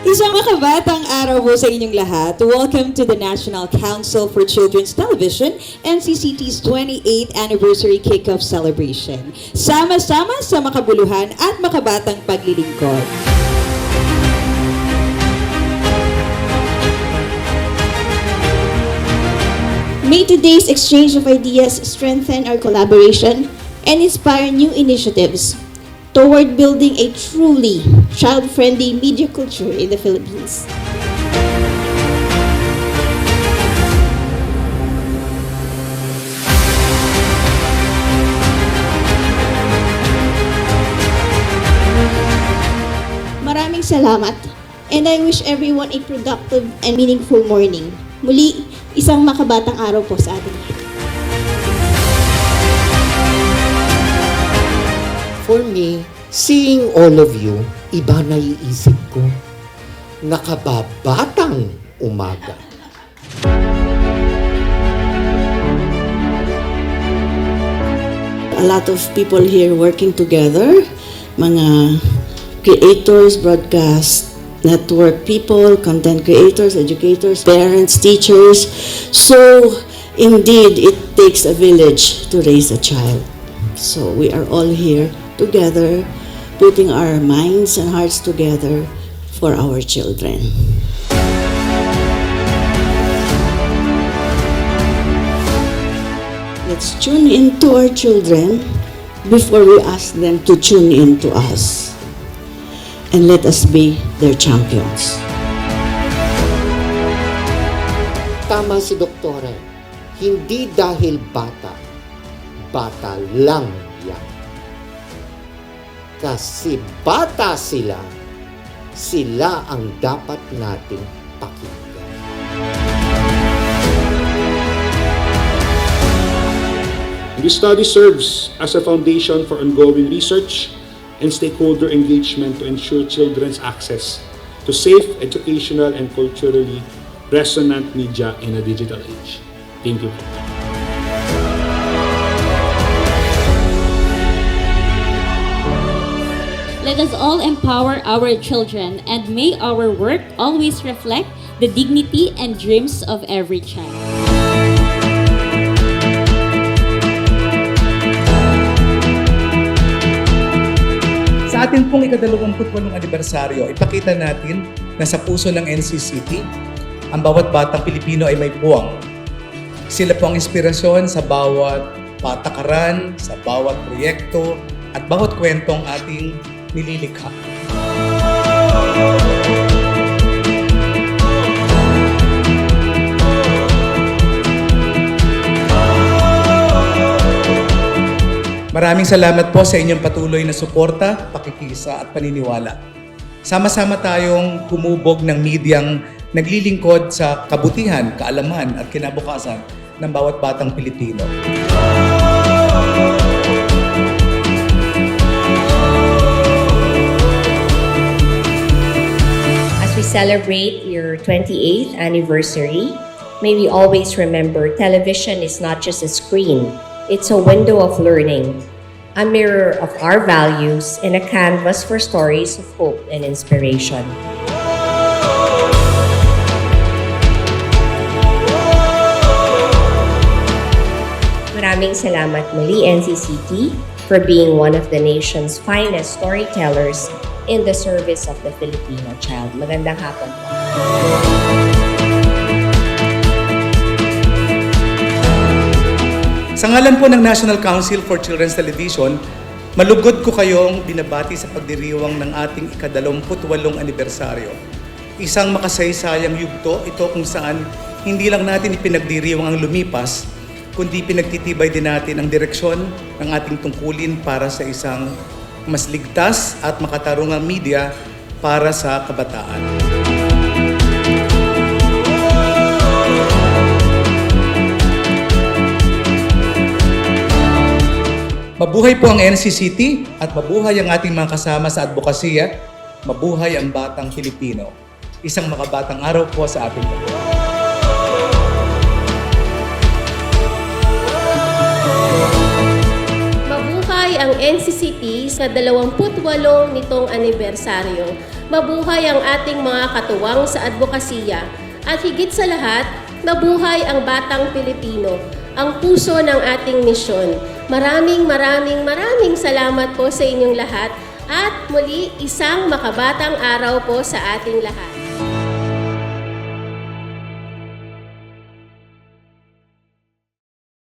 Isang makabatang araw po sa inyong lahat. Welcome to the National Council for Children's Television, NCCT's 28th Anniversary Kickoff Celebration. Sama-sama sa makabuluhan at makabatang paglilingkod. May today's exchange of ideas strengthen our collaboration and inspire new initiatives toward building a truly child-friendly media culture in the Philippines. Maraming salamat, and I wish everyone a productive and meaningful morning. Muli, isang makabatang araw po sa ating lahat. For me, seeing all of you, iba na iisip ko. Nakababatang umaga. A lot of people here working together, mga creators, broadcast network people, content creators, educators, parents, teachers. So, indeed, it takes a village to raise a child. So, we are all here together, putting our minds and hearts together for our children. Let's tune into our children before we ask them to tune into us. And let us be their champions. Tama si Doktora, hindi dahil bata, bata lang yan. Kasi bata sila, sila ang dapat nating pakinggan. This study serves as a foundation for ongoing research and stakeholder engagement to ensure children's access to safe, educational, and culturally resonant media in a digital age. Thank you. Let us all empower our children and may our work always reflect the dignity and dreams of every child. Sa ating pong ika-28 anibersaryo, ipakita natin na sa puso ng NCCT, ang bawat batang Pilipino ay may puwang. Sila po ang inspirasyon sa bawat patakaran, sa bawat proyekto, at bawat kwentong ating nililikha. Maraming salamat po sa inyong patuloy na suporta, pakikisa at paniniwala. Sama-sama tayong humubog ng medyang naglilingkod sa kabutihan, kaalaman at kinabukasan ng bawat batang Pilipino. As we celebrate your 28th anniversary, may we always remember television is not just a screen. It's a window of learning, a mirror of our values, and a canvas for stories of hope and inspiration. Maraming salamat muli, NCCT, for being one of the nation's finest storytellers in the service of the Filipino child. Magandang hapon po. Sa ngalan po ng National Council for Children's Television, malugod ko kayong binabati sa pagdiriwang ng ating ika-28 anibersaryo. Isang makasaysayang yugto ito kung saan hindi lang natin ipinagdiriwang ang lumipas, kundi pinagtitibay din natin ang direksyon ng ating tungkulin para sa isang mas ligtas at makatarungang media para sa kabataan. Mabuhay po ang NCCT at mabuhay ang ating mga kasama sa advokasya. Mabuhay ang batang Pilipino. Isang makabatang araw po sa ating lahat. Mabuhay ang NCCT sa 28 nitong anibersaryo. mabuhay ang ating mga katuwang sa advokasya, at higit sa lahat, mabuhay ang batang Pilipino, ang puso ng ating misyon. Maraming salamat po sa inyong lahat at muli isang makabatang araw po sa ating lahat.